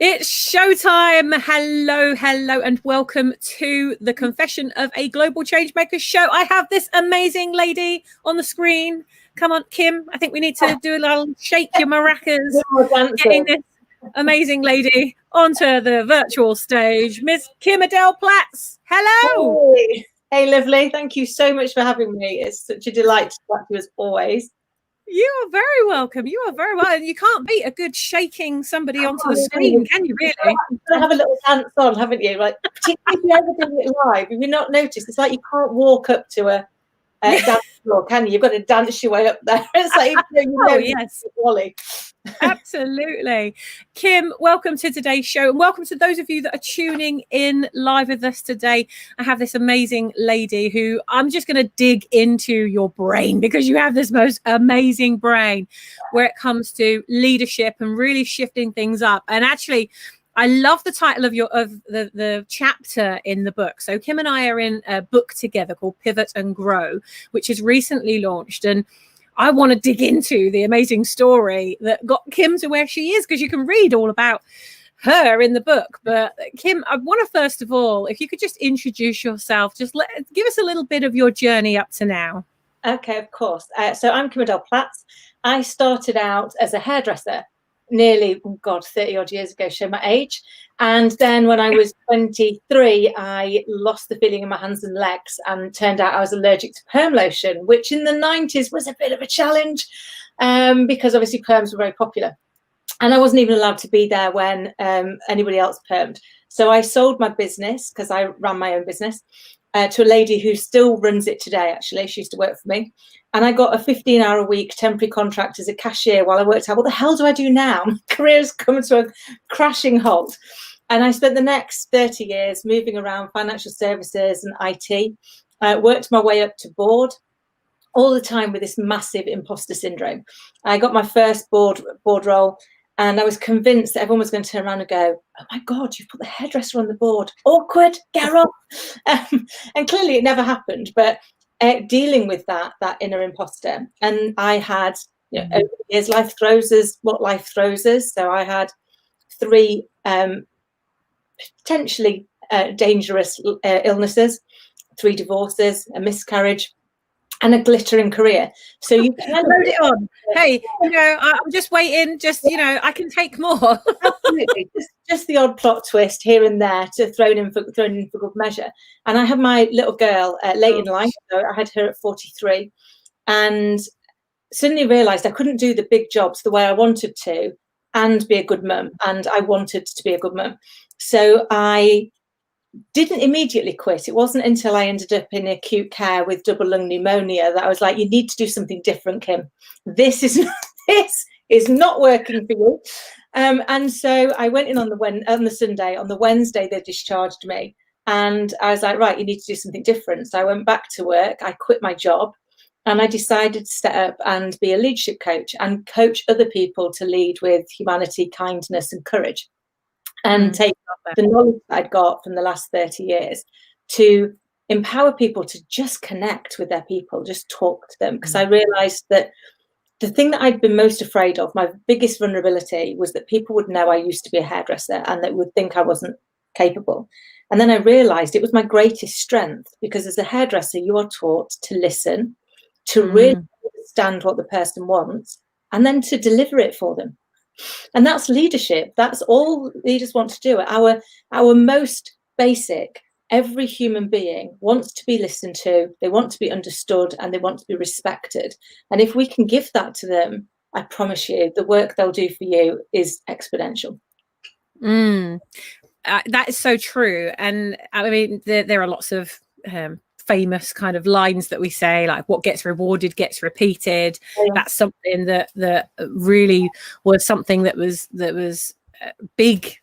It's showtime. Hello, and welcome to the Confession of a Global Changemaker show. I have this amazing lady on the screen. Come on, Kim. I think we need to do a little shake your maracas. Getting this amazing lady onto the virtual stage, Miss Kim-Adele Platts. Hello. Hey, lovely. Thank you so much for having me. It's such a delight to talk to you as always. You are very welcome. You are very welcome. You can't beat a good shaking somebody onto the screen, can you really? You've got to have a little dance on, haven't you? Like, particularly if you ever do it live, if you've not noticed, it's like you can't walk up to a dance floor, can you? You've got to dance your way up there. It's like, yes. Wally. Absolutely. Kim, welcome to today's show, and welcome to those of you that are tuning in live with us today. I have this amazing lady who I'm just going to dig into your brain, because you have this most amazing brain where it comes to leadership and really shifting things up. And actually, I love the title of the chapter in the book. So Kim and I are in a book together called Pivot and Grow, which is recently launched, and I want to dig into the amazing story that got Kim to where she is, because you can read all about her in the book. But Kim, I want to first of all, if you could just introduce yourself, just give us a little bit of your journey up to now. Okay, of course. So I'm Kim-Adele Platts. I started out as a hairdresser nearly, 30 odd years ago, show my age. And then when I was 23, I lost the feeling in my hands and legs, and turned out I was allergic to perm lotion, which in the 90s was a bit of a challenge, because obviously perms were very popular. And I wasn't even allowed to be there when anybody else permed. So I sold my business, because I ran my own business, to a lady who still runs it today, actually. She used to work for me. And I got a 15-hour-a-week temporary contract as a cashier while I worked out, what the hell do I do now? My career's come to a crashing halt. And I spent the next 30 years moving around financial services and IT. I worked my way up to board, all the time with this massive imposter syndrome. I got my first board role, and I was convinced that everyone was going to turn around and go, oh my God, you've put the hairdresser on the board. Awkward, get her off. And clearly it never happened. But dealing with that inner imposter. And I had, over the years, life throws us what life throws us. So I had 3 potentially dangerous illnesses, 3 divorces, a miscarriage, and a glittering career. So you can load it on. Hey, I'm just waiting. Just, I can take more. Absolutely, just the odd plot twist here and there to thrown in for good measure. And I had my little girl late in life. So I had her at 43, and suddenly realised I couldn't do the big jobs the way I wanted to, and be a good mum. And I wanted to be a good mum, so I didn't immediately quit. It wasn't until I ended up in acute care with double lung pneumonia that I was like, you need to do something different, Kim. This is not working for you. And so I went in on the Sunday. On the Wednesday, they discharged me. And I was like, right, you need to do something different. So I went back to work. I quit my job, and I decided to set up and be a leadership coach and coach other people to lead with humanity, kindness, and courage. And take the knowledge that I'd got from the last 30 years to empower people to just connect with their people, just talk to them. Because I realized that the thing that I'd been most afraid of, my biggest vulnerability, was that people would know I used to be a hairdresser and they would think I wasn't capable. And then I realized it was my greatest strength, because as a hairdresser, you are taught to listen, to really understand what the person wants, and then to deliver it for them. And that's leadership. That's all leaders want to do. Our most basic, every human being wants to be listened to, they want to be understood, and they want to be respected. And if we can give that to them, I promise you, the work they'll do for you is exponential. That is so true. And I mean, there are lots of famous kind of lines that we say, like, what gets rewarded gets repeated. That's something that really was something that was big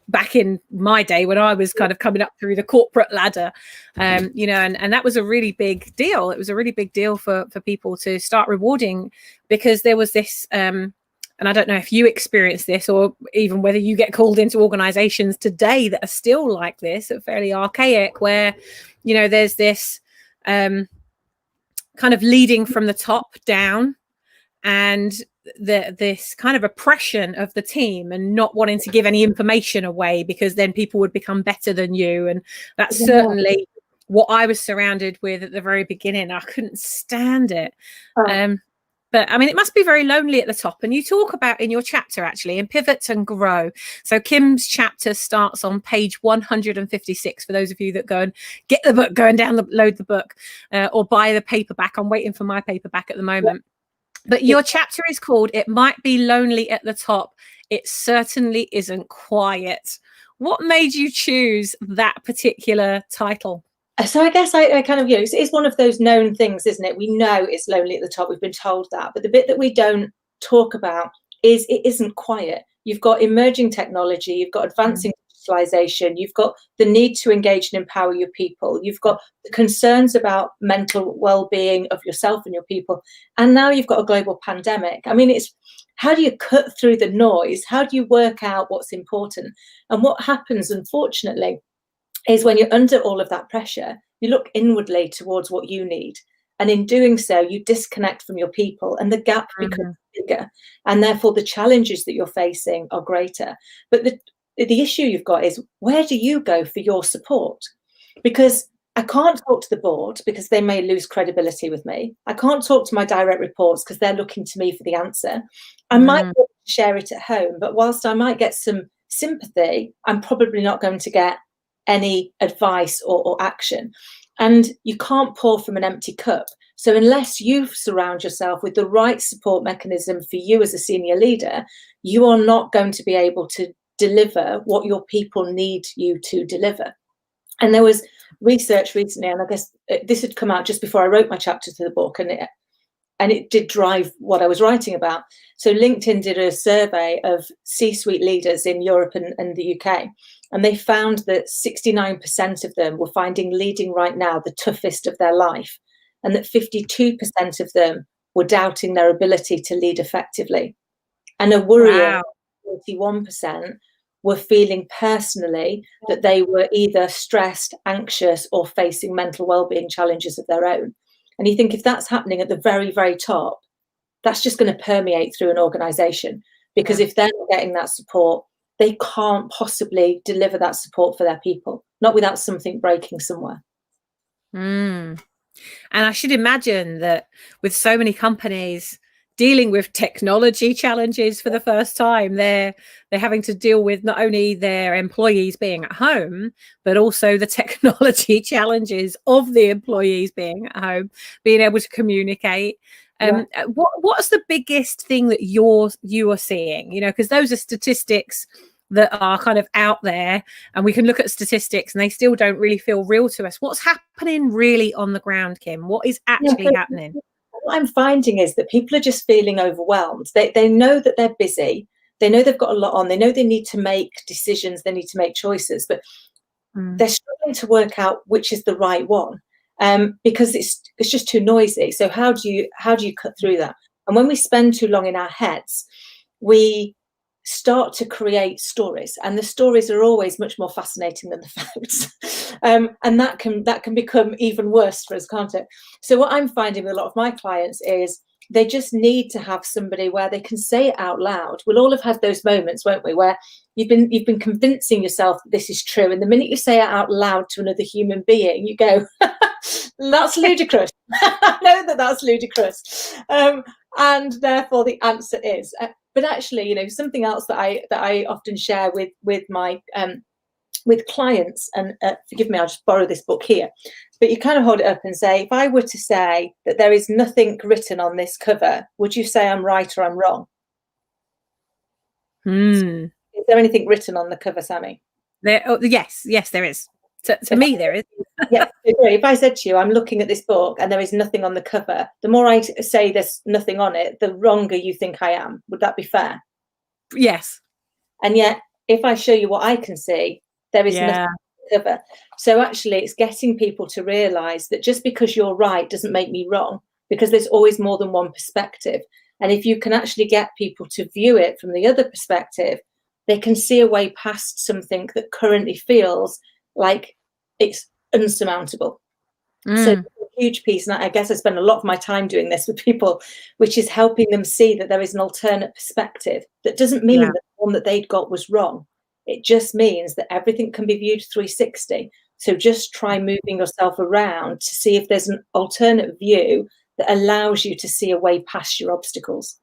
back in my day when I was kind of coming up through the corporate ladder, and that was a really big deal. It was a really big deal for people to start rewarding, because there was this and I don't know if you experience this, or even whether you get called into organizations today that are still like this, fairly archaic, where there's this kind of leading from the top down, and this kind of oppression of the team and not wanting to give any information away because then people would become better than you. And that's certainly what I was surrounded with at the very beginning. I couldn't stand it. But I mean, it must be very lonely at the top. And you talk about in your chapter, actually, in Pivot and Grow. So Kim's chapter starts on page 156 for those of you that go and get the book, go and download the book or buy the paperback. I'm waiting for my paperback at the moment. But your chapter is called "It Might Be Lonely at the Top. It Certainly Isn't Quiet." What made you choose that particular title? So I guess I kind of, it's one of those known things, isn't it? We know it's lonely at the top. We've been told that. But the bit that we don't talk about is it isn't quiet. You've got emerging technology. You've got advancing digitalization. You've got the need to engage and empower your people. You've got the concerns about mental well-being of yourself and your people. And now you've got a global pandemic. I mean, it's how do you cut through the noise? How do you work out what's important? And what happens, unfortunately, is when you're under all of that pressure, you look inwardly towards what you need. And in doing so, you disconnect from your people and the gap becomes bigger. And therefore, the challenges that you're facing are greater. But the issue you've got is, where do you go for your support? Because I can't talk to the board because they may lose credibility with me. I can't talk to my direct reports because they're looking to me for the answer. I might be able to share it at home, but whilst I might get some sympathy, I'm probably not going to get any advice or action. And you can't pour from an empty cup. So unless you surround yourself with the right support mechanism for you as a senior leader, you are not going to be able to deliver what your people need you to deliver. And there was research recently, and I guess this had come out just before I wrote my chapter to the book, and it did drive what I was writing about. So LinkedIn did a survey of C-suite leaders in Europe and the UK. And they found that 69% of them were finding leading right now the toughest of their life, and that 52% of them were doubting their ability to lead effectively. And a worrying 41% were feeling personally that they were either stressed, anxious, or facing mental well-being challenges of their own. And you think, if that's happening at the very, very top, that's just going to permeate through an organization, because if they're not getting that support, they can't possibly deliver that support for their people, not without something breaking somewhere. And I should imagine that with so many companies dealing with technology challenges for the first time, they're having to deal with not only their employees being at home, but also the technology challenges of the employees being at home, being able to communicate. What's the biggest thing that you are seeing? Because those are statistics that are kind of out there, and we can look at statistics and they still don't really feel real to us. What's happening really on the ground, Kim? What is actually happening? What I'm finding is that people are just feeling overwhelmed. They know that they're busy. They know they've got a lot on. They know they need to make decisions. They need to make choices, but they're struggling to work out which is the right one, because it's just too noisy. So how do you cut through that? And when we spend too long in our heads, we start to create stories, and the stories are always much more fascinating than the facts. And that can become even worse for us, can't it? So what I'm finding with a lot of my clients is they just need to have somebody where they can say it out loud. We'll all have had those moments, won't we, where you've been convincing yourself that this is true, and the minute you say it out loud to another human being, you go, that's ludicrous. I know that's ludicrous. And therefore the answer is, but actually, something else that I often share with my with clients, and forgive me, I'll just borrow this book here, but you kind of hold it up and say, if I were to say that there is nothing written on this cover, would you say I'm right or I'm wrong? Is there anything written on the cover, Sammy? Yes, there is. To me, there is. Yeah, if I said to you, I'm looking at this book and there is nothing on the cover, the more I say there's nothing on it, the wronger you think I am. Would that be fair? Yes. And yet, if I show you what I can see, there is nothing on the cover. So actually, it's getting people to realise that just because you're right doesn't make me wrong, because there's always more than one perspective. And if you can actually get people to view it from the other perspective, they can see a way past something that currently feels like it's unsurmountable. So huge piece, and I guess I spend a lot of my time doing this with people, which is helping them see that there is an alternate perspective. That doesn't mean that the one that they'd got was wrong. It just means that everything can be viewed 360. So just try moving yourself around to see if there's an alternate view that allows you to see a way past your obstacles.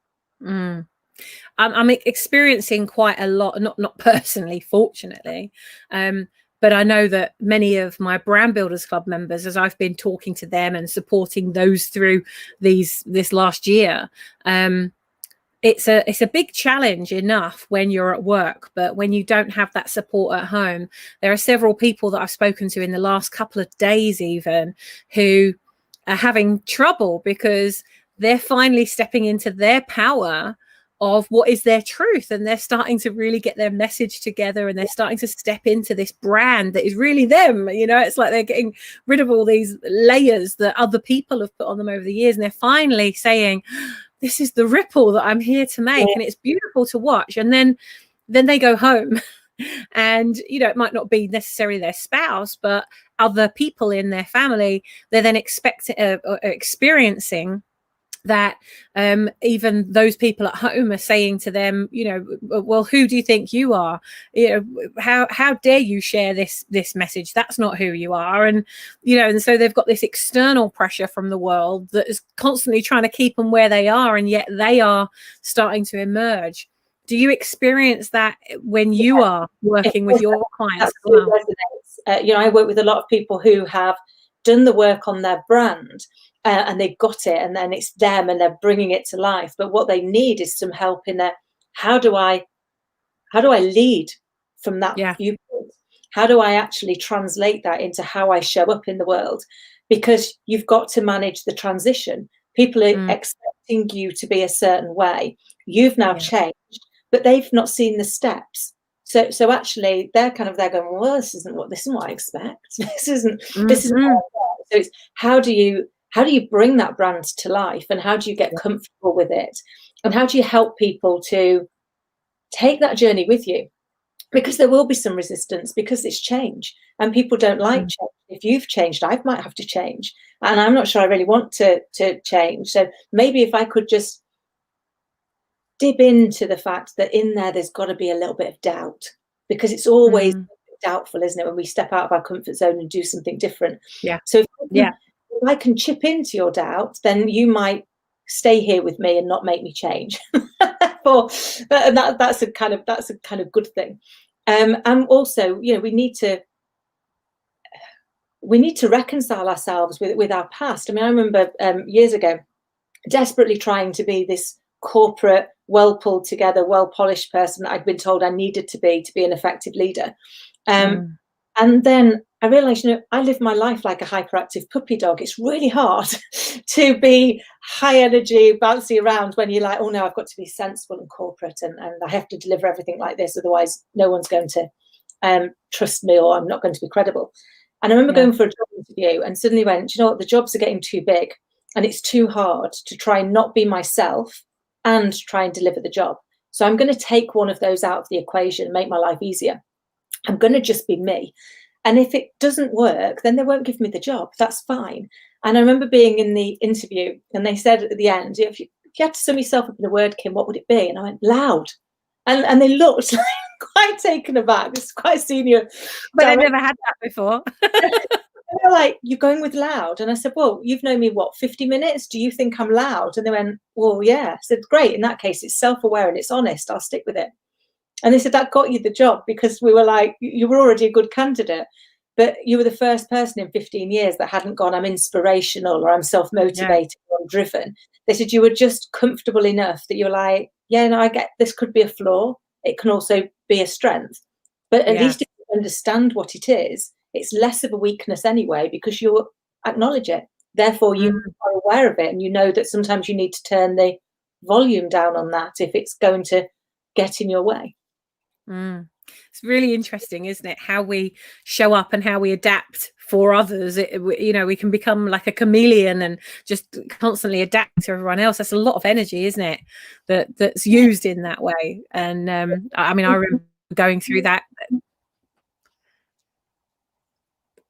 I'm experiencing quite a lot, not personally, fortunately, but I know that many of my Brand Builders Club members, as I've been talking to them and supporting those through this last year, it's a big challenge enough when you're at work, but when you don't have that support at home, there are several people that I've spoken to in the last couple of days even who are having trouble because they're finally stepping into their power of what is their truth, and they're starting to really get their message together, and they're starting to step into this brand that is really them. It's like they're getting rid of all these layers that other people have put on them over the years, and they're finally saying, this is the ripple that I'm here to make. And it's beautiful to watch. And then they go home and, it might not be necessarily their spouse, but other people in their family, they're then experiencing that even those people at home are saying to them, well, who do you think you are? How dare you share this message? That's not who you are. And and so they've got this external pressure from the world that is constantly trying to keep them where they are, and yet they are starting to emerge. Do you experience that when you are working with your clients as well? I work with a lot of people who have done the work on their brand, and they've got it, and then it's them and they're bringing it to life. But what they need is some help in there. How do I lead from that viewpoint? How do I actually translate that into how I show up in the world? Because you've got to manage the transition. People are expecting you to be a certain way. You've now changed, but they've not seen the steps. So actually they're going, well, this isn't what I expect. This isn't what I want. So it's how do you bring that brand to life, and how do you get comfortable with it, and how do you help people to take that journey with you? Because there will be some resistance, because it's change and people don't like change. If you've changed, I might have to change, and I'm not sure I really want to change. So maybe if I could just dip into the fact that in there's got to be a little bit of doubt, because it's always doubtful, isn't it, when we step out of our comfort zone and do something different. So if I can chip into your doubt, then you might stay here with me and not make me change. And that's a kind of good thing. And also, we need to reconcile ourselves with our past. I mean, I remember years ago desperately trying to be this corporate, well pulled together, well polished person that I'd been told I needed to be an effective leader. And then I realized, I live my life like a hyperactive puppy dog. It's really hard to be high energy, bouncy around when you're like, oh no, I've got to be sensible and corporate, and I have to deliver everything like this. Otherwise, no one's going to trust me, or I'm not going to be credible. And I remember going for a job interview and suddenly went, you know what, the jobs are getting too big and it's too hard to try and not be myself and try and deliver the job. So I'm going to take one of those out of the equation, make my life easier. I'm going to just be me. And if it doesn't work, then they won't give me the job. That's fine. And I remember being in the interview and they said at the end, if you had to sum yourself up in a word, Kim, what would it be? And I went, loud. And they looked quite taken aback. It's quite senior. But I've never had that before. And they're like, you're going with loud? And I said, well, you've known me, 50 minutes? Do you think I'm loud? And they went, well, yeah. I said, great. In that case, it's self-aware and it's honest. I'll stick with it. And they said, that got you the job, because we were like, you were already a good candidate, but you were the first person in 15 years that hadn't gone, I'm inspirational, or I'm self-motivated, or I'm driven. They said you were just comfortable enough that you were like, yeah, no, I get this could be a flaw. It can also be a strength. But at least if you understand what it is, it's less of a weakness anyway, because you acknowledge it. Therefore, you are aware of it, and you know that sometimes you need to turn the volume down on that if it's going to get in your way. It's really interesting, isn't it, how we show up and how we adapt for others. We can become like a chameleon and just constantly adapt to everyone else. That's a lot of energy, isn't it, that's used in that way. And I mean, I remember going through that.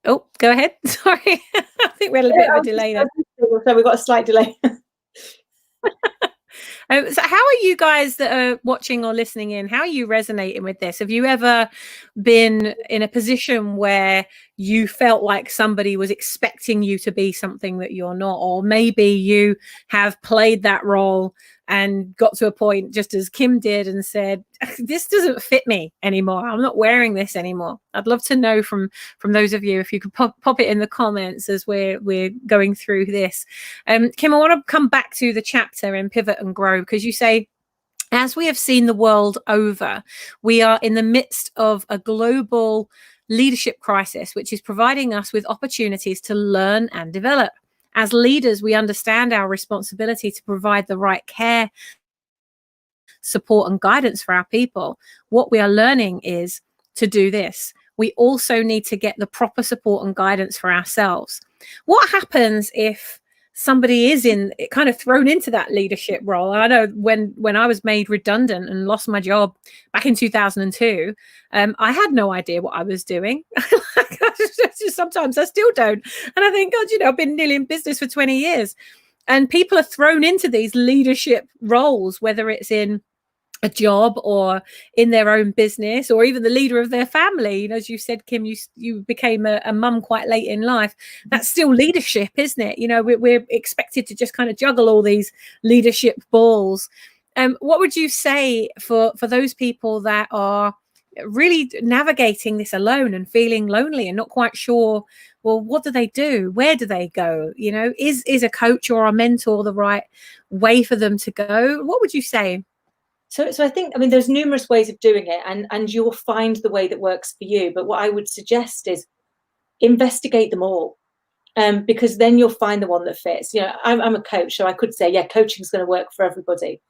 Oh, go ahead. Sorry. I think we had a bit of a delay there. So we've got a slight delay. So how are you guys that are watching or listening in, how are you resonating with this? Have you ever been in a position where you felt like somebody was expecting you to be something that you're not, or maybe you have played that role and got to a point, just as Kim did, and said, this doesn't fit me anymore, I'm not wearing this anymore? I'd love to know from those of you, if you could pop it in the comments as we're going through this. Kim, I want to come back to the chapter in Pivot and Grow, because you say, as we have seen the world over, we are in the midst of a global leadership crisis, which is providing us with opportunities to learn and develop. As leaders, we understand our responsibility to provide the right care, support, and guidance for our people. What we are learning is to do this. We also need to get the proper support and guidance for ourselves. What happens if somebody is kind of thrown into that leadership role? I know when I was made redundant and lost my job back in 2002, I had no idea what I was doing. Sometimes I still don't. And I think, God, I've been nearly in business for 20 years. And people are thrown into these leadership roles, whether it's in a job or in their own business, or even the leader of their family. As you said, Kim, you became a mum quite late in life. That's still leadership, isn't it? We're expected to just kind of juggle all these leadership balls. What would you say for those people that are really navigating this alone and feeling lonely and not quite sure, well, what do they do? Where do they go? Is a coach or a mentor the right way for them to go? What would you say? So I think, there's numerous ways of doing it, and you'll find the way that works for you. But what I would suggest is investigate them all, because then you'll find the one that fits. I'm a coach, so I could say, yeah, coaching is going to work for everybody.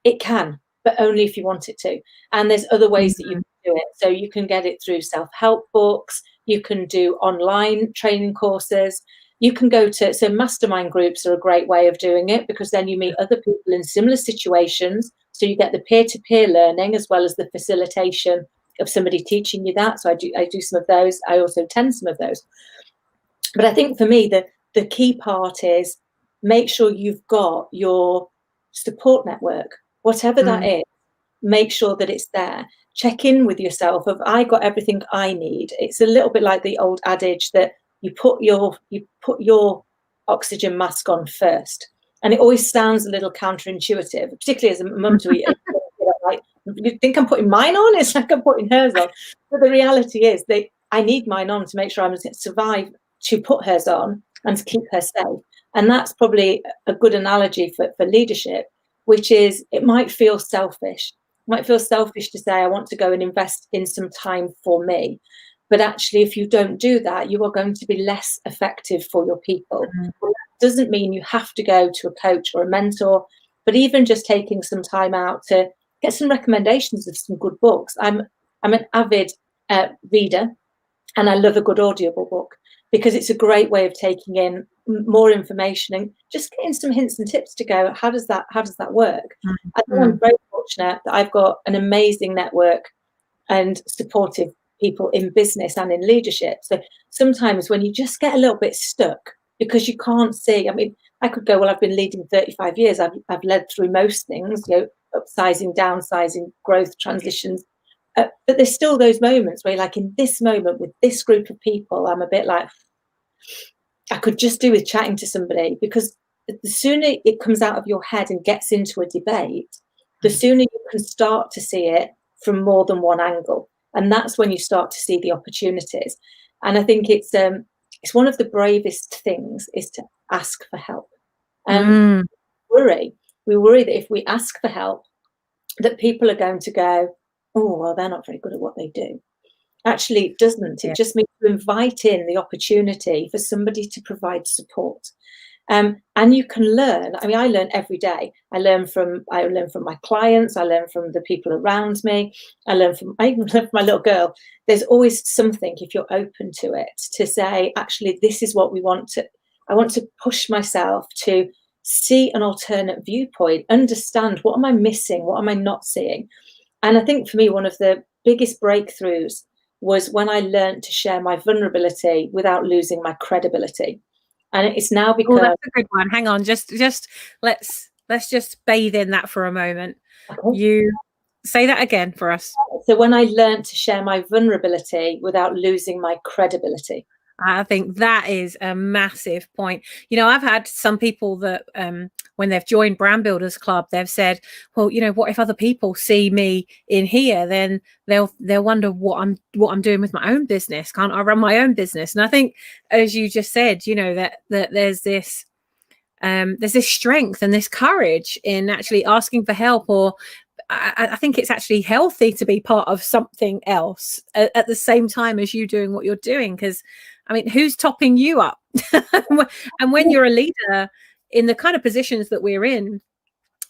It can, but only if you want it to. And there's other ways that you can do it. So you can get it through self-help books. You can do online training courses. You can go to, so mastermind groups are a great way of doing it, because then you meet other people in similar situations. So you get the peer-to-peer learning as well as the facilitation of somebody teaching you that. So I do some of those. I also attend some of those. But I think for me, the key part is make sure you've got your support network, whatever that is. Make sure that it's there. Check in with yourself of, I got everything I need. It's a little bit like the old adage that you put your oxygen mask on first. And it always sounds a little counterintuitive, particularly as a mum to eat. Like, you think I'm putting mine on? It's like I'm putting hers on. But the reality is that I need mine on to make sure I'm going to survive, to put hers on and to keep her safe. And that's probably a good analogy for leadership, which is, it might feel selfish. It might feel selfish to say, I want to go and invest in some time for me. But actually, if you don't do that, you are going to be less effective for your people. Well, that doesn't mean you have to go to a coach or a mentor, but even just taking some time out to get some recommendations of some good books. I'm an avid reader, and I love a good audible book, because it's a great way of taking in more information and just getting some hints and tips to go, how does that work? I think I'm very fortunate that I've got an amazing network and supportive people in business and in leadership. So sometimes when you just get a little bit stuck because you can't see, I could go, well, I've been leading 35 years. I've led through most things, upsizing, downsizing, growth, transitions. But there's still those moments where, like, in this moment with this group of people, I'm a bit like, I could just do with chatting to somebody, because the sooner it comes out of your head and gets into a debate, the sooner you can start to see it from more than one angle. And that's when you start to see the opportunities. And I think it's one of the bravest things is to ask for help. And we worry that if we ask for help, that people are going to go, oh, well, they're not very good at what they do. Actually, it doesn't. It just means to invite in the opportunity for somebody to provide support. And you can learn. I learn every day. I learn from my clients. I learn from the people around me. I even learn from my little girl. There's always something, if you're open to it, to say, actually, this is what we want to. I want to push myself to see an alternate viewpoint, understand, what am I missing? What am I not seeing? And I think for me, one of the biggest breakthroughs was when I learned to share my vulnerability without losing my credibility. And it's now become... Oh, that's a good one. Hang on, just let's just bathe in that for a moment. Okay. You say that again for us. So when I learned to share my vulnerability without losing my credibility. I think that is a massive point. You know, I've had some people that when they've joined Brand Builders Club, they've said, well, you know, what if other people see me in here? Then they'll wonder what I'm doing with my own business. Can't I run my own business? And I think, as you just said, you know, that there's this strength and this courage in actually asking for help, or I think it's actually healthy to be part of something else at the same time as you doing what you're doing. Because, I mean, who's topping you up? And when you're a leader in the kind of positions that we're in,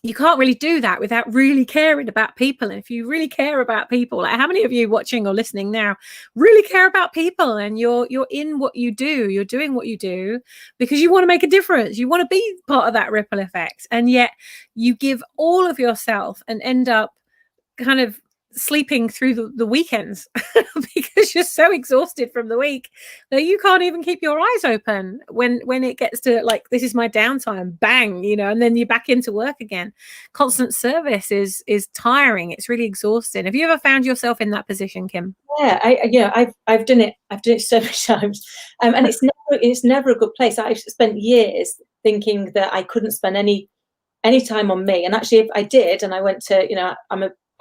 you can't really do that without really caring about people. And if you really care about people, like how many of you watching or listening now really care about people, and you're in what you do, you're doing what you do because you want to make a difference, you want to be part of that ripple effect, and yet you give all of yourself and end up kind of sleeping through the weekends because you're so exhausted from the week that you can't even keep your eyes open when it gets to like, this is my downtime, bang, you know, and then you're back into work again. Constant service is tiring. It's really exhausting. Have you ever found yourself in that position, Kim? Yeah, I've done it so many times, and it's never a good place. I've spent years thinking that I couldn't spend any time on me, and actually if I did, and I went to, you know,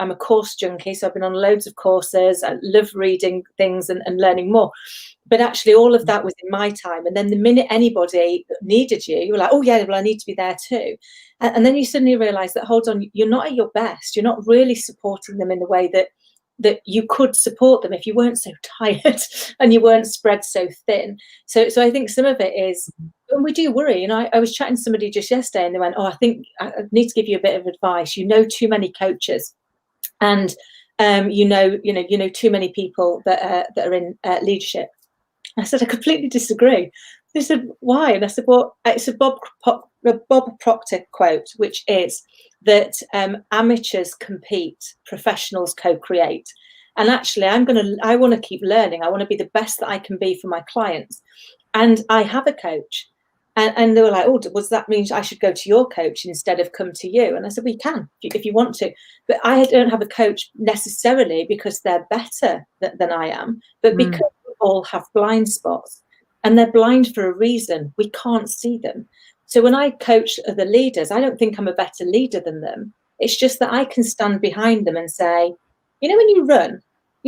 I'm a course junkie, so I've been on loads of courses. I love reading things and learning more. But actually all of that was in my time. And then the minute anybody needed you, you were like, oh yeah, well, I need to be there too. And then you suddenly realize that, hold on, you're not at your best. You're not really supporting them in the way that you could support them if you weren't so tired and you weren't spread so thin. So I think some of it is, and we do worry. You know, I was chatting to somebody just yesterday and they went, oh, I think I need to give you a bit of advice. You know too many coaches. And you know too many people that are in leadership. I said, I completely disagree. They said, why? And I said, well, it's a Bob Proctor quote, which is that amateurs compete, professionals co-create. And actually, I want to keep learning. I want to be the best that I can be for my clients. And I have a coach. And they were like, oh, does that mean I should go to your coach instead of come to you? And I said, well, you can if you want to. But I don't have a coach necessarily because they're better than I am, but because we all have blind spots. And they're blind for a reason. We can't see them. So when I coach other leaders, I don't think I'm a better leader than them. It's just that I can stand behind them and say, you know, when you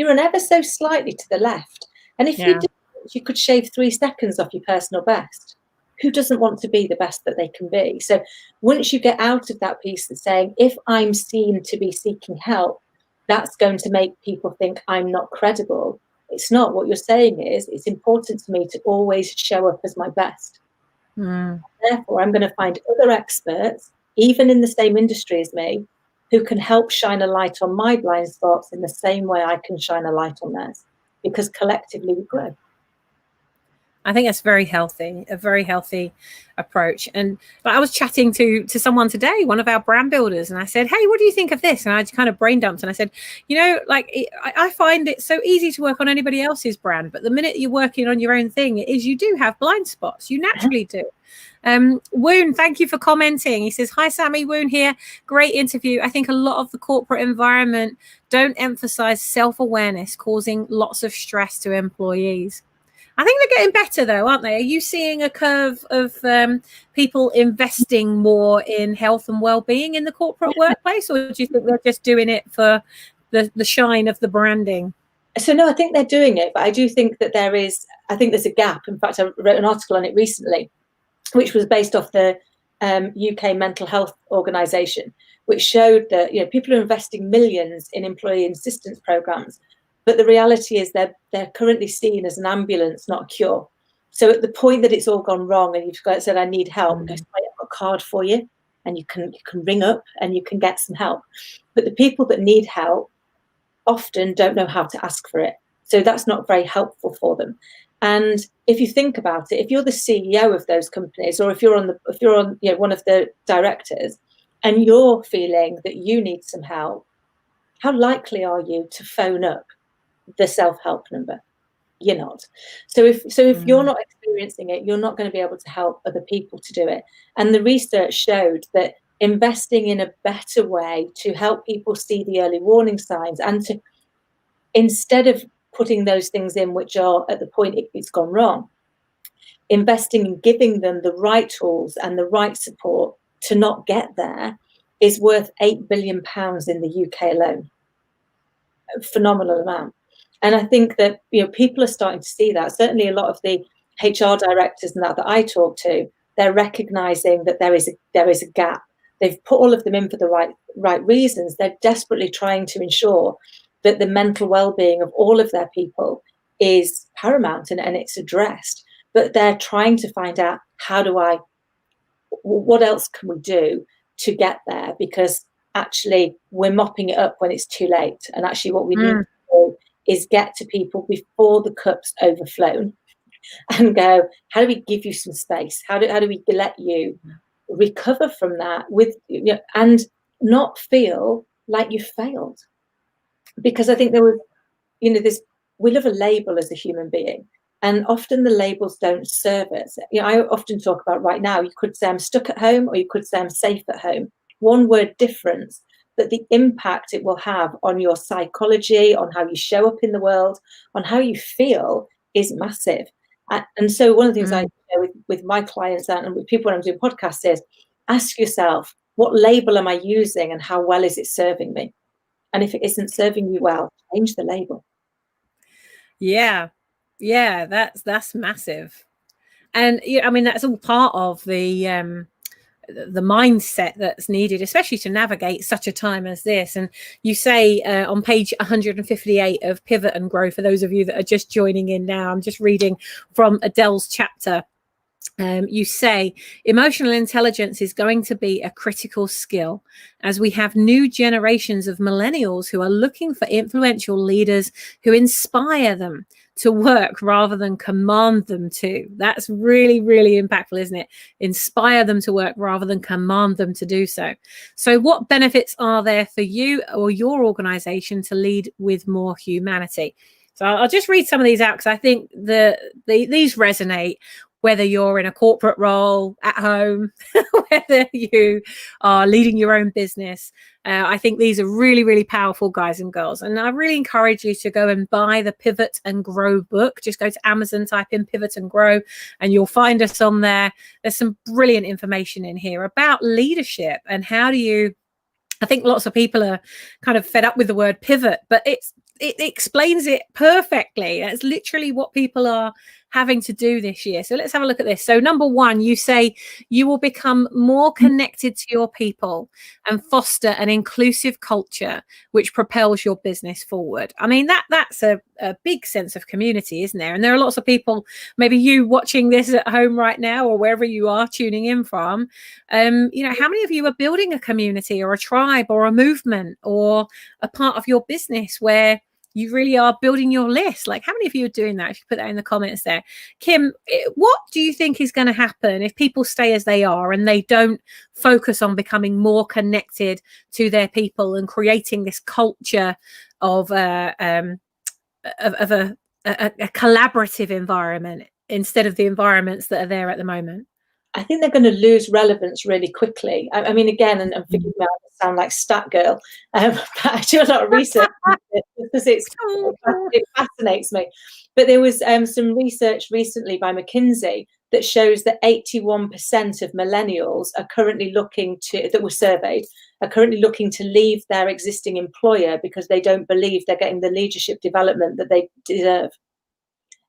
run ever so slightly to the left. And if you do, you could shave 3 seconds off your personal best. Who doesn't want to be the best that they can be? So once you get out of that piece that's saying, if I'm seen to be seeking help, that's going to make people think I'm not credible. It's not. What you're saying is, it's important to me to always show up as my best. Therefore, I'm going to find other experts, even in the same industry as me, who can help shine a light on my blind spots in the same way I can shine a light on theirs, because collectively we grow. I think that's a very healthy approach. And I was chatting to someone today, one of our brand builders, and I said, hey, what do you think of this? And I just kind of brain dumped and I said, you know, like I find it so easy to work on anybody else's brand, but the minute you're working on your own thing, it is you do have blind spots. You naturally do. Woon, thank you for commenting. He says, hi, Sammy, Woon here. Great interview. I think a lot of the corporate environment don't emphasize self-awareness, causing lots of stress to employees. I think they're getting better, though, aren't they? Are you seeing a curve of people investing more in health and well-being in the corporate workplace, or do you think they're just doing it for the shine of the branding? So, no, I think they're doing it, but I do think that there's a gap. In fact, I wrote an article on it recently, which was based off the UK Mental Health Organisation, which showed that, you know, people are investing millions in employee assistance programs. But the reality is they're currently seen as an ambulance, not a cure. So at the point that it's all gone wrong and you've said, I need help, I've got a card for you, and you can ring up and you can get some help. But the people that need help often don't know how to ask for it. So that's not very helpful for them. And if you think about it, if you're the CEO of those companies, or if you're on you know, one of the directors, and you're feeling that you need some help, how likely are you to phone up the self-help number. You're not. So if you're not experiencing it, you're not going to be able to help other people to do it. And the research showed that investing in a better way to help people see the early warning signs, and to, instead of putting those things in which are at the point it's gone wrong, investing in giving them the right tools and the right support to not get there, is worth £8 billion in the UK alone. A phenomenal amount. And I think that, you know, people are starting to see that. Certainly a lot of the HR directors and that I talk to, they're recognizing that there is a gap. They've put all of them in for the right reasons. They're desperately trying to ensure that the mental well-being of all of their people is paramount, and it's addressed. But they're trying to find out, what else can we do to get there? Because actually we're mopping it up when it's too late. And actually what we need to do is get to people before the cup's overflown and go, how do we give you some space? How do we let you recover from that with, you know, and not feel like you failed? Because I think there was, you know, we love a label as a human being, and often the labels don't serve us. You know, I often talk about right now, you could say I'm stuck at home, or you could say I'm safe at home. One word difference, but the impact it will have on your psychology, on how you show up in the world, on how you feel, is massive. And so one of the things I do with my clients and with people when I'm doing podcasts is, ask yourself, what label am I using, and how well is it serving me? And if it isn't serving you well, change the label. Yeah, that's massive. And yeah, I mean, that's all part of the mindset that's needed, especially to navigate such a time as this. And you say on page 158 of Pivot and Grow, for those of you that are just joining in now, I'm just reading from Adele's chapter. You say emotional intelligence is going to be a critical skill as we have new generations of millennials who are looking for influential leaders who inspire them to work rather than command them to. That's really, really impactful, isn't it? Inspire them to work rather than command them to do so. So what benefits are there for you or your organization to lead with more humanity? So I'll just read some of these out because I think these resonate, whether you're in a corporate role at home, whether you are leading your own business. I think these are really, really powerful, guys and girls. And I really encourage you to go and buy the Pivot and Grow book. Just go to Amazon, type in Pivot and Grow, and you'll find us on there. There's some brilliant information in here about leadership and how do you, I think lots of people are kind of fed up with the word pivot, but it explains it perfectly. That's literally what people are having to do this year. So let's have a look at this. So number one, you say you will become more connected to your people and foster an inclusive culture which propels your business forward. I mean, that's a big sense of community, isn't there? And there are lots of people, maybe you watching this at home right now or wherever you are tuning in from, you know, how many of you are building a community or a tribe or a movement or a part of your business where you really are building your list? Like, how many of you are doing that? If you put that in the comments there. Kim, what do you think is going to happen if people stay as they are and they don't focus on becoming more connected to their people and creating this culture of a collaborative environment instead of the environments that are there at the moment? I think they're going to lose relevance really quickly. I mean, again, and forgive me, I sound like stat girl, but I do a lot of research because it fascinates me. But there was some research recently by McKinsey that shows that 81% of millennials are currently that were surveyed, are currently looking to leave their existing employer because they don't believe they're getting the leadership development that they deserve.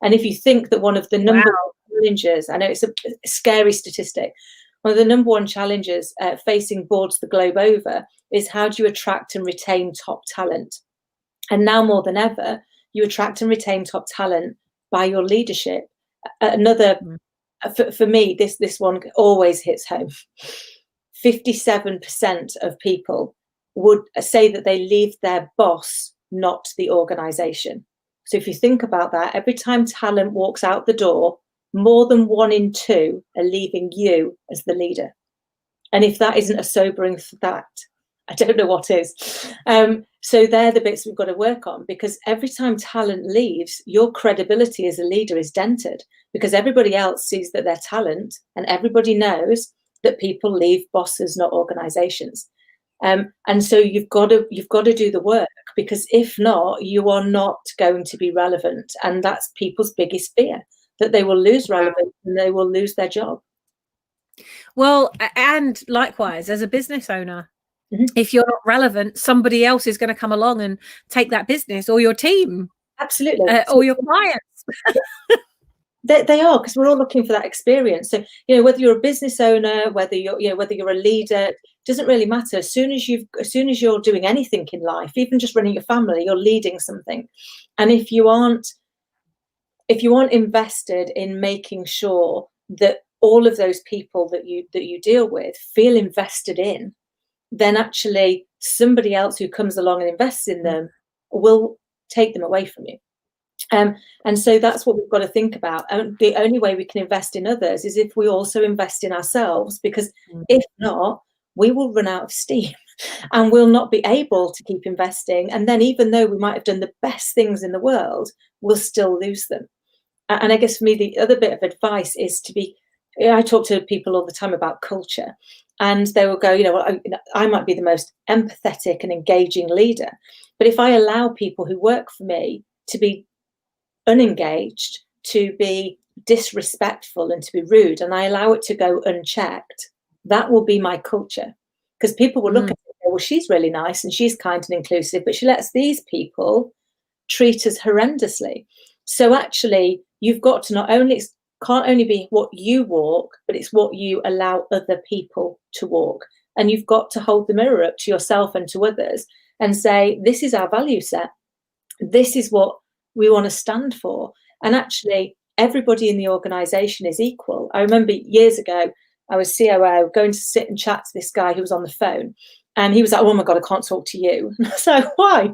And if you think that one of the number one challenges, I know it's a scary statistic, one of the number one challenges facing boards the globe over is how do you attract and retain top talent? And now more than ever, you attract and retain top talent by your leadership. Another, for me, this one always hits home. 57% of people would say that they leave their boss, not the organization. So if you think about that, every time talent walks out the door, more than 1 in 2 are leaving you as the leader. And if that isn't a sobering fact, I don't know what is. So they're the bits we've got to work on, because every time talent leaves, your credibility as a leader is dented, because everybody else sees that they're talent, and everybody knows that people leave bosses, not organizations. And so you've got to do the work, because if not, you are not going to be relevant. And that's people's biggest fear, that they will lose relevance and they will lose their job. Well, and likewise, as a business owner, Mm-hmm. if you're not relevant, somebody else is going to come along and take that business, or your team. Absolutely. Or your clients. They are, because we're all looking for that experience. So, whether you're a business owner, whether you're a leader, doesn't really matter. As soon as you're doing anything in life, even just running your family, you're leading something. And if you aren't invested in making sure that all of those people that you deal with feel invested in, then actually somebody else who comes along and invests in them will take them away from you. And so that's what we've got to think about. And the only way we can invest in others is if we also invest in ourselves, because if not, we will run out of steam and we'll not be able to keep investing. And then even though we might have done the best things in the world, we'll still lose them. And I guess for me, the other bit of advice is I talk to people all the time about culture, and they will go, I might be the most empathetic and engaging leader, but if I allow people who work for me to be unengaged, to be disrespectful and to be rude, and I allow it to go unchecked, that will be my culture. Because people will look at it and go, well, she's really nice and she's kind and inclusive, but she lets these people treat us horrendously. So actually, you've got to can't only be what you walk, but it's what you allow other people to walk. And you've got to hold the mirror up to yourself and to others and say, this is our value set. This is what we want to stand for. And actually, everybody in the organization is equal. I remember years ago, I was COO, going to sit and chat to this guy who was on the phone. And he was like, oh my God, I can't talk to you. And I was like, why?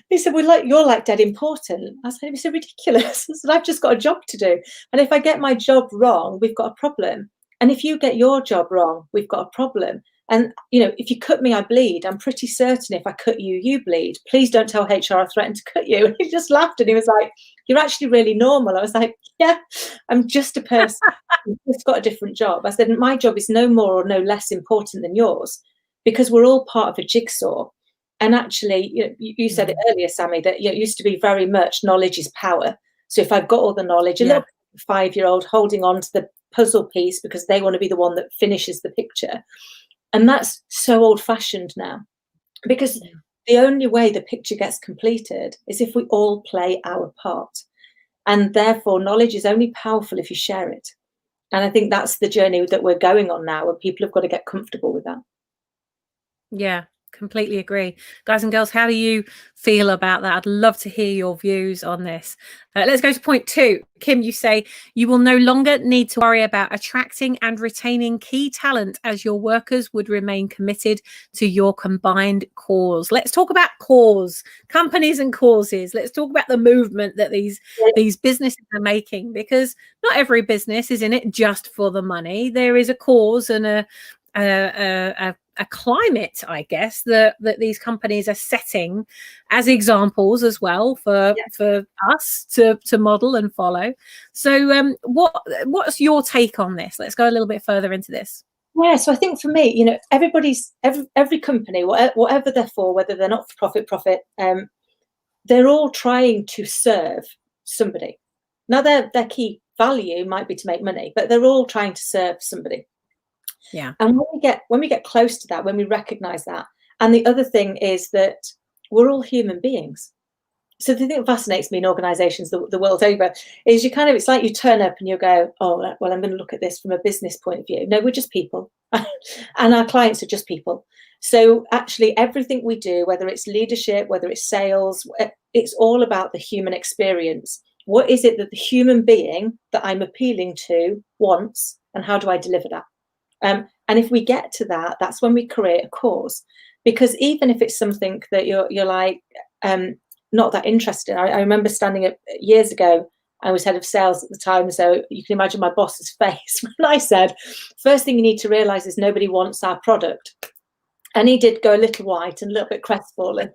He said, well, you're like dead important. I said, it's so ridiculous. I said, I've just got a job to do. And if I get my job wrong, we've got a problem. And if you get your job wrong, we've got a problem. And, if you cut me, I bleed. I'm pretty certain if I cut you, you bleed. Please don't tell HR I threatened to cut you. And he just laughed and he was like, you're actually really normal. I was like, yeah, I'm just a person who's just got a different job. I said, my job is no more or no less important than yours, because we're all part of a jigsaw. And actually, you said it earlier, Sammy, that it used to be very much knowledge is power. So if I've got all the knowledge, a little 5-year-old holding on to the puzzle piece because they want to be the one that finishes the picture. And that's so old-fashioned now, because the only way the picture gets completed is if we all play our part. And therefore, knowledge is only powerful if you share it. And I think that's the journey that we're going on now, and people have got to get comfortable with that. Yeah, completely agree. Guys and girls, how do you feel about that? I'd love to hear your views on this. Let's go to point 2. Kim, you say you will no longer need to worry about attracting and retaining key talent, as your workers would remain committed to your combined cause. Let's talk about cause, companies and causes. Let's talk about the movement that these businesses are making, because not every business is in it just for the money. There is a cause and a climate, I guess, that these companies are setting as examples as well for us to model and follow. So what's your take on this? Let's go a little bit further into this. Yeah, so I think for me, every company, whatever they're for, whether they're not for profit, they're all trying to serve somebody. Now their key value might be to make money, but they're all trying to serve somebody. Yeah. And when we get close to that, when we recognize that, and the other thing is that we're all human beings. So the thing that fascinates me in organizations the world over is it's like you turn up and you go, oh, well, I'm going to look at this from a business point of view. No, we're just people. And our clients are just people. So actually everything we do, whether it's leadership, whether it's sales, it's all about the human experience. What is it that the human being that I'm appealing to wants, and how do I deliver that? And if we get to that, that's when we create a cause. Because even if it's something that you're like not that interested, I remember standing up years ago. I was head of sales at the time, so you can imagine my boss's face when I said, first thing you need to realize is nobody wants our product. And he did go a little white and a little bit crestfallen.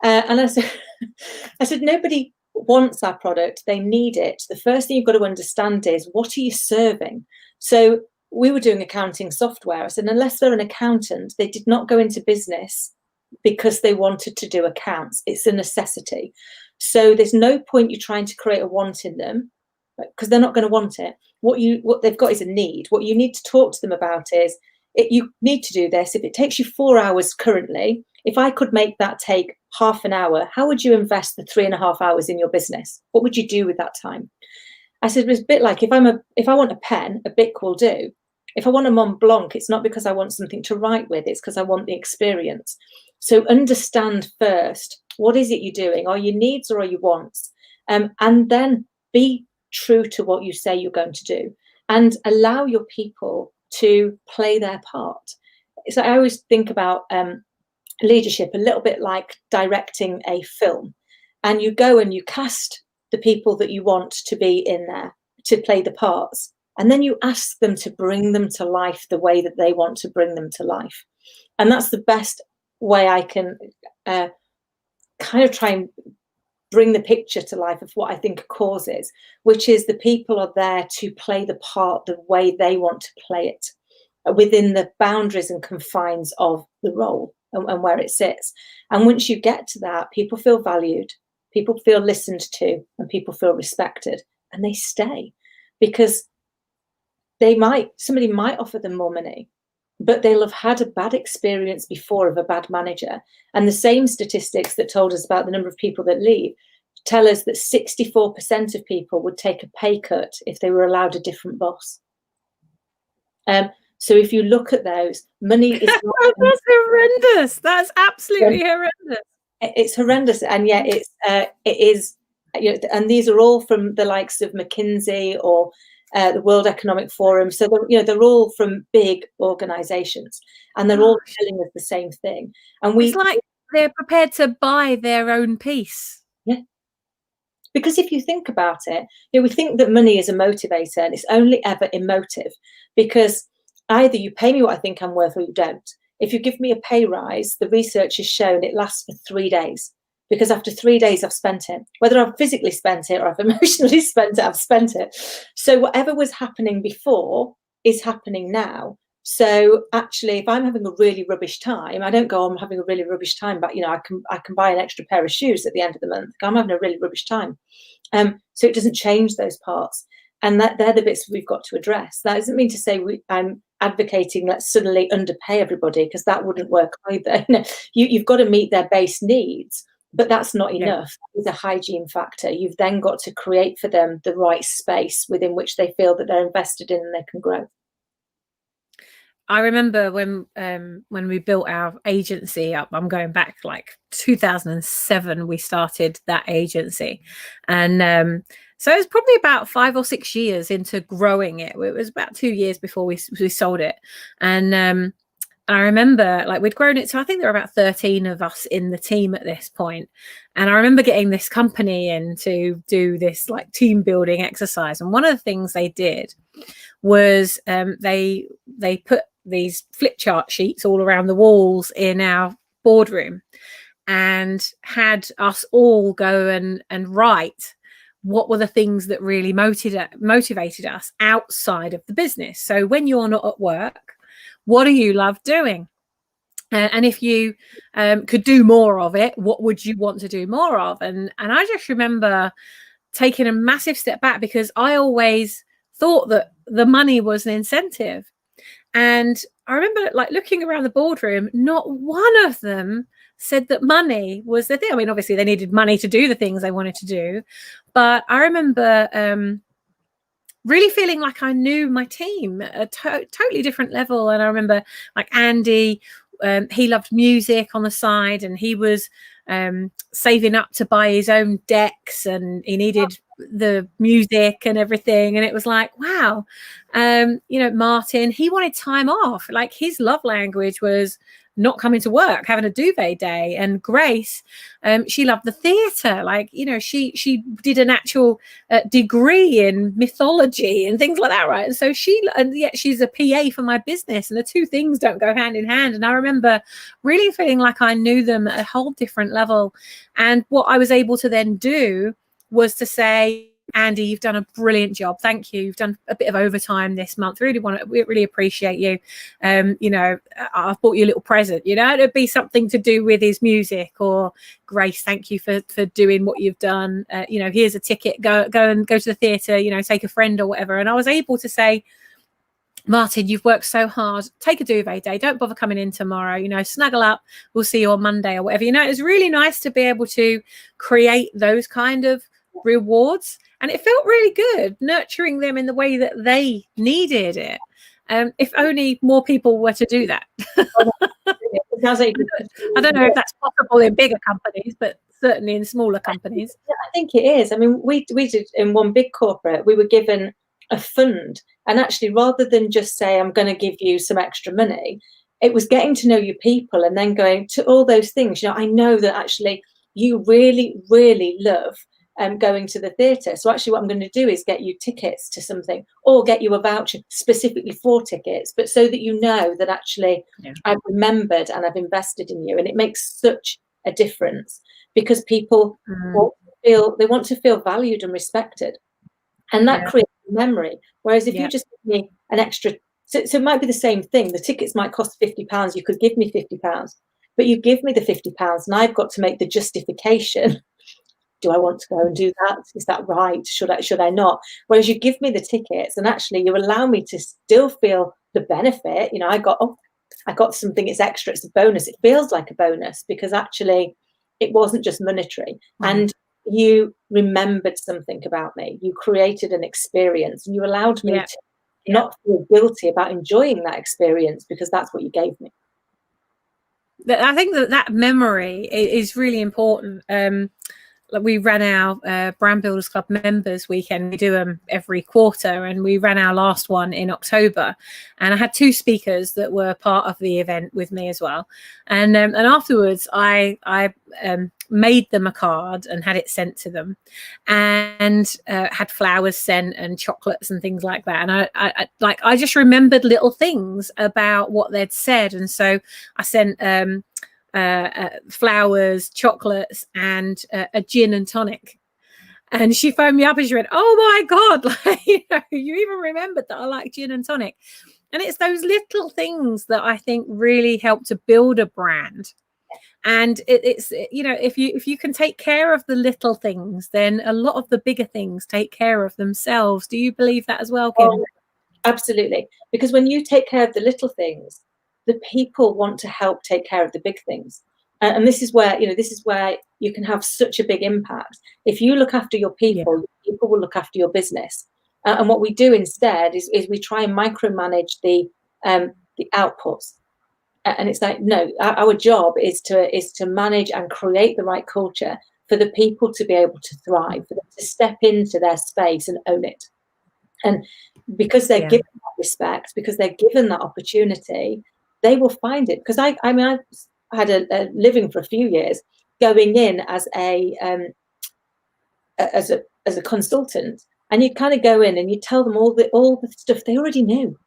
And I said, nobody wants our product. They need it. The first thing you've got to understand is, what are you serving? So we were doing accounting software. I said, unless they're an accountant, they did not go into business because they wanted to do accounts. It's a necessity. So there's no point you trying to create a want in them, because they're not going to want it. What they've got is a need. What you need to talk to them about is, you need to do this. If it takes you 4 hours currently, if I could make that take half an hour, how would you invest the 3.5 hours in your business? What would you do with that time? I said, it's a bit like, if I want a pen, a Bic will do. If I want a Mont Blanc, it's not because I want something to write with, it's because I want the experience. So understand first, what is it you're doing? Are your needs or are your wants? And then be true to what you say you're going to do, and allow your people to play their part. So I always think about leadership a little bit like directing a film, and you go and you cast the people that you want to be in there to play the parts, and then you ask them to bring them to life the way that they want to bring them to life. And that's the best way I can kind of try and bring the picture to life of what I think a cause is, which is the people are there to play the part the way they want to play it, within the boundaries and confines of the role and where it sits. And once you get to that, people feel valued, people feel listened to, and people feel respected, and they stay, because somebody might offer them more money, but they'll have had a bad experience before of a bad manager. And the same statistics that told us about the number of people that leave tell us that 64% of people would take a pay cut if they were allowed a different boss. So if you look at those, money is not that's horrendous. That's absolutely horrendous. It's horrendous, and yet it is. And these are all from the likes of McKinsey or the World Economic Forum. So they're all from big organisations, and they're all telling us the same thing. And it's like they're prepared to buy their own piece. Yeah. Because if you think about it, we think that money is a motivator, and it's only ever emotive, because either you pay me what I think I'm worth or you don't. If you give me a pay rise, the research has shown it lasts for 3 days, because after 3 days I've spent it. Whether I've physically spent it or I've emotionally spent it, I've spent it. So whatever was happening before is happening now. So actually, if I'm having a really rubbish time, I don't go, I'm having a really rubbish time, but I can buy an extra pair of shoes at the end of the month. I'm having a really rubbish time. So it doesn't change those parts. And they're the bits we've got to address. That doesn't mean to say I'm advocating let's suddenly underpay everybody, because that wouldn't work either. You've got to meet their base needs, but that's not enough. It's a hygiene factor. You've then got to create for them the right space within which they feel that they're invested in and they can grow. I remember when we built our agency up, I'm going back like 2007, we started that agency. And so it was probably about 5 or 6 years into growing it. It was about 2 years before we sold it. And I remember like we'd grown it. So I think there were about 13 of us in the team at this point. And I remember getting this company in to do this like team building exercise. And one of the things they did was they put these flip chart sheets all around the walls in our boardroom, and had us all go and write what were the things that really motivated us outside of the business. So when you're not at work, what do you love doing? And if you could do more of it, what would you want to do more of? And I just remember taking a massive step back, because I always thought that the money was an incentive. And I remember like looking around the boardroom, not one of them said that money was the thing. I mean, obviously they needed money to do the things they wanted to do. But I remember really feeling like I knew my team at a totally different level. And I remember like Andy, he loved music on the side, and he was saving up to buy his own decks, and he needed the music and everything. And it was like, wow. Martin, he wanted time off. Like his love language was not coming to work, having a duvet day. And Grace, she loved the theatre. Like, you know, she did an actual degree in mythology and things like that, right? And so she's a PA for my business, and the two things don't go hand in hand. And I remember really feeling like I knew them at a whole different level. And what I was able to then do was to say, Andy, you've done a brilliant job. Thank you. You've done a bit of overtime this month. We really appreciate you. You know, I've bought you a little present. You know, it'd be something to do with his music. Or Grace, thank you for doing what you've done. You know, here's a ticket. Go to the theatre. You know, take a friend or whatever. And I was able to say, Martin, you've worked so hard. Take a duvet day. Don't bother coming in tomorrow. You know, snuggle up. We'll see you on Monday or whatever. You know, it's really nice to be able to create those kind of rewards. And it felt really good nurturing them in the way that they needed it. If only more people were to do that. I don't know if that's possible in bigger companies, but certainly in smaller companies. I think it is. I mean, we did in one big corporate, we were given a fund. And actually, rather than just say, I'm going to give you some extra money, it was getting to know your people and then going to all those things. You know, I know that actually you really, really love going to the theatre. So actually what I'm going to do is get you tickets to something, or get you a voucher specifically for tickets, but so that you know that actually I've remembered and I've invested in you. And it makes such a difference, because people want to feel valued and respected. And that creates a memory. Whereas if you just give me an extra, so it might be the same thing. The tickets might cost £50. You could give me £50, but you give me the £50 and I've got to make the justification. Do I want to go and do that? Is that right? Should I not? Whereas you give me the tickets and actually you allow me to still feel the benefit. You know, I got something, it's extra, it's a bonus. It feels like a bonus because actually it wasn't just monetary. And you remembered something about me. You created an experience and you allowed me to not feel guilty about enjoying that experience because that's what you gave me. I think that memory is really important. We ran our Brand Builders Club members weekend. We do them every quarter, and we ran our last one in October. And I had two speakers that were part of the event with me as well. And afterwards, I made them a card and had it sent to them, and had flowers sent and chocolates and things like that. And I just remembered little things about what they'd said, and so I sent flowers, chocolates, and a gin and tonic. And she phoned me up and she went, "Oh my God, like, you know, you even remembered that I like gin and tonic." And it's those little things that I think really help to build a brand. And it's you know, if you can take care of the little things, then a lot of the bigger things take care of themselves. Do you believe that as well, Kim? Oh, absolutely. Because when you take care of the little things, the people want to help take care of the big things. And this is where, you can have such a big impact. If you look after your people, people will look after your business. And what we do instead is we try and micromanage the outputs. And it's like, no, our job is to manage and create the right culture for the people to be able to thrive, for them to step into their space and own it. And because they're given that respect, because they're given that opportunity, they will find it. Because I had a living for a few years going in as a consultant, and you kind of go in and you tell them all the stuff they already knew.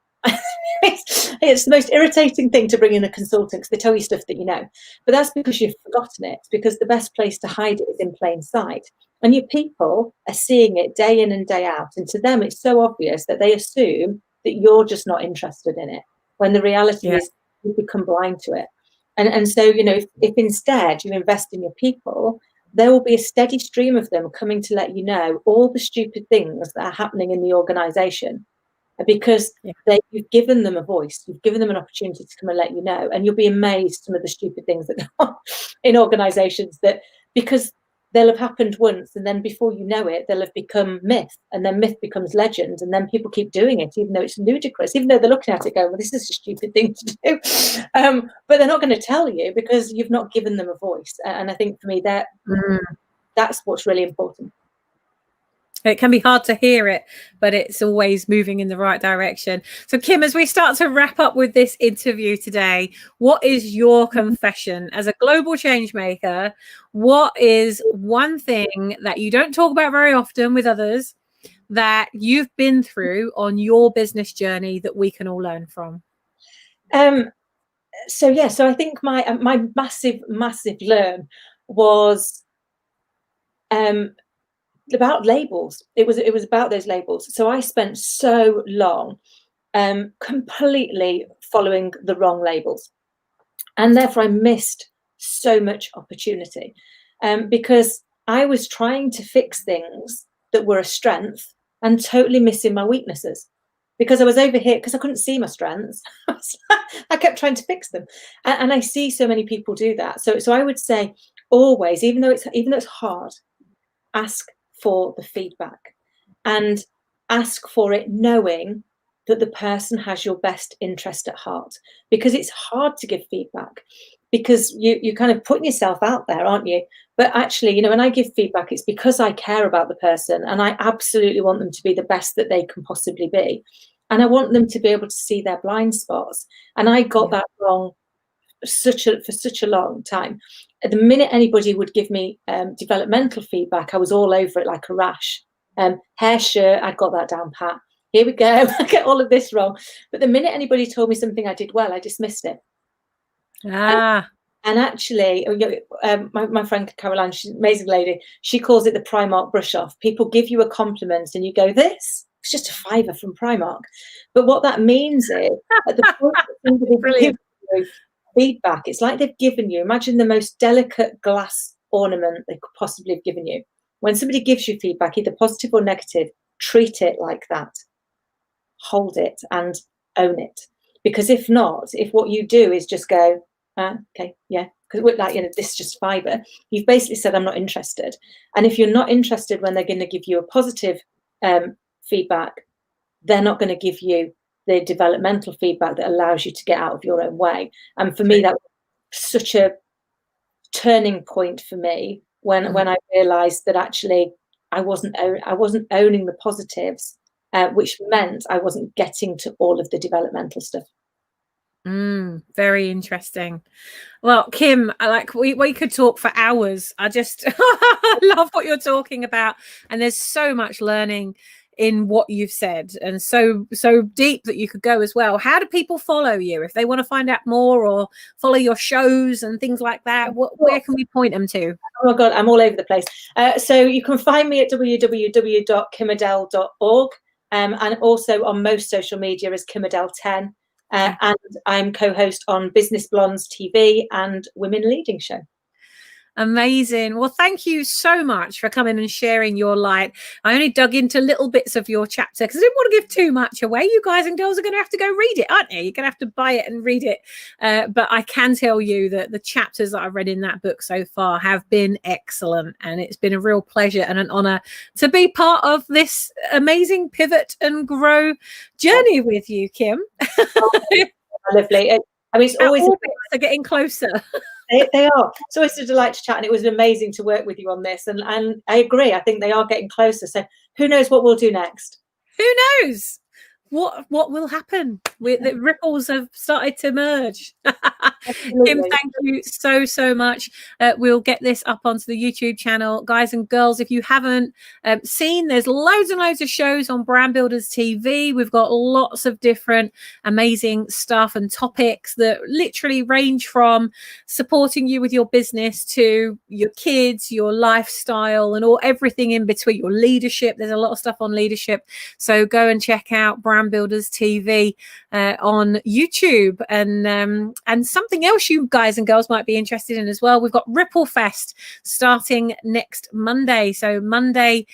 It's the most irritating thing to bring in a consultant, because they tell you stuff that you know, but that's because you've forgotten it, because the best place to hide it is in plain sight. And your people are seeing it day in and day out, and to them it's so obvious that they assume that you're just not interested in it, when the reality is you become blind to it. And so, you know, if instead you invest in your people, there will be a steady stream of them coming to let you know all the stupid things that are happening in the organization, because you've given them a voice, you've given them an opportunity to come and let you know. And you'll be amazed some of the stupid things that go on in organizations, that because they'll have happened once, and then before you know it, they'll have become myth, and then myth becomes legend, and then people keep doing it, even though it's ludicrous, even though they're looking at it going, well, this is a stupid thing to do. But they're not going to tell you, because you've not given them a voice. And I think for me, that's what's really important. It can be hard to hear it, but it's always moving in the right direction. So, Kim, as we start to wrap up with this interview today, what is your confession as a global change maker? What is one thing that you don't talk about very often with others that you've been through on your business journey that we can all learn from? So I think my massive learn was about labels. It was about those labels. So I spent so long completely following the wrong labels, and therefore I missed so much opportunity because I was trying to fix things that were a strength and totally missing my weaknesses, because I was over here because I couldn't see my strengths. I kept trying to fix them, and I see so many people do that. So I would say always, even though it's hard, ask for the feedback, and ask for it knowing that the person has your best interest at heart, because it's hard to give feedback because you're kind of putting yourself out there, aren't you? But actually, when I give feedback, it's because I care about the person and I absolutely want them to be the best that they can possibly be. And I want them to be able to see their blind spots. And I got that wrong for such a long time. The minute anybody would give me developmental feedback, I was all over it like a rash. Hair, shirt, I got that down pat. Here we go. I get all of this wrong. But the minute anybody told me something I did well, I dismissed it. And actually, my friend Caroline, she's an amazing lady. She calls it the Primark brush off. People give you a compliment and you go, this? It's just a £5 from Primark. But what that means is, at the point that somebody gives you feedback, it's like they've given you, imagine the most delicate glass ornament they could possibly have given you. When somebody gives you feedback, either positive or negative, treat it like that. Hold it and own it. Because if not, if what you do is just go, okay, yeah, because we're like, this is just fibre, you've basically said, I'm not interested. And if you're not interested when they're going to give you a positive feedback, they're not going to give you the developmental feedback that allows you to get out of your own way. And for me, that was such a turning point for me when I realized that actually I wasn't owning the positives, which meant I wasn't getting to all of the developmental stuff. Very interesting. Well, Kim, we could talk for hours. I just love what you're talking about, and there's so much learning in what you've said, and so deep that you could go as well. How do people follow you if they want to find out more or follow your shows and things like that? Where can we point them to? Oh my God, I'm all over the place. So you can find me at www.Kim-Adele.org, and also on most social media as Kim-Adele 10. And I'm co-host on Business Blondes TV and Women Leading Show. Amazing. Well, thank you so much for coming and sharing your light. I only dug into little bits of your chapter because I didn't want to give too much away. You guys and girls are going to have to go read it, aren't you? You're going to have to buy it and read it. But I can tell you that the chapters that I've read in that book so far have been excellent. And it's been a real pleasure and an honor to be part of this amazing pivot and grow journey with you, Kim. Lovely. I mean, it's always they're getting closer. They are. It's always a delight to chat, and it was amazing to work with you on this. And I agree. I think they are getting closer. So who knows what we'll do next? Who knows what will happen? The ripples have started to merge. Kim, thank you so much. We'll get this up onto the YouTube channel, guys and girls. If you haven't seen, there's loads and loads of shows on Brand Builders TV. We've got lots of different amazing stuff and topics that literally range from supporting you with your business to your kids, your lifestyle, and everything in between, your leadership. There's a lot of stuff on leadership. So go and check out Brand Builders TV on YouTube, and something else you guys and girls might be interested in as well. We've got Ripple Fest starting next Monday. So Monday,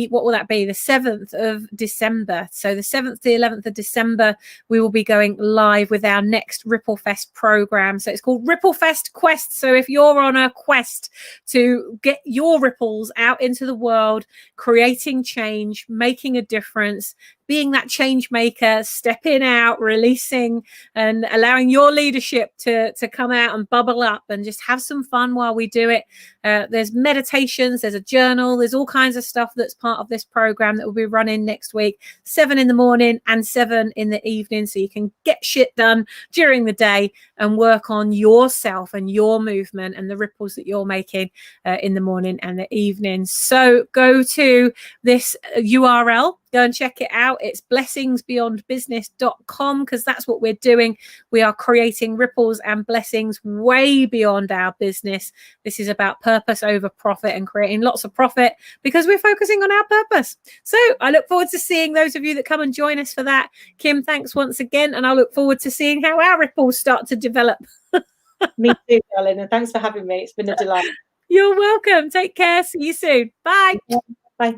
what will that be? The 7th of December. So the 7th to the 11th of December, we will be going live with our next Ripple Fest program. So it's called Ripple Fest Quest. So if you're on a quest to get your ripples out into the world, creating change, making a difference, being that change maker, stepping out, releasing and allowing your leadership to come out and bubble up and just have some fun while we do it. There's meditations, there's a journal, there's all kinds of stuff that's part of this program that will be running next week, 7 in the morning and 7 in the evening, so you can get shit done during the day and work on yourself and your movement and the ripples that you're making in the morning and the evening. So go to this URL, go and check it out. It's blessingsbeyondbusiness.com, because that's what we're doing. We are creating ripples and blessings way beyond our business. This is about purpose over profit and creating lots of profit because we're focusing on our purpose. So I look forward to seeing those of you that come and join us for that. Kim, thanks once again. And I look forward to seeing how our ripples start to develop. Me too, darling. And thanks for having me. It's been a delight. You're welcome. Take care. See you soon. Bye. Bye.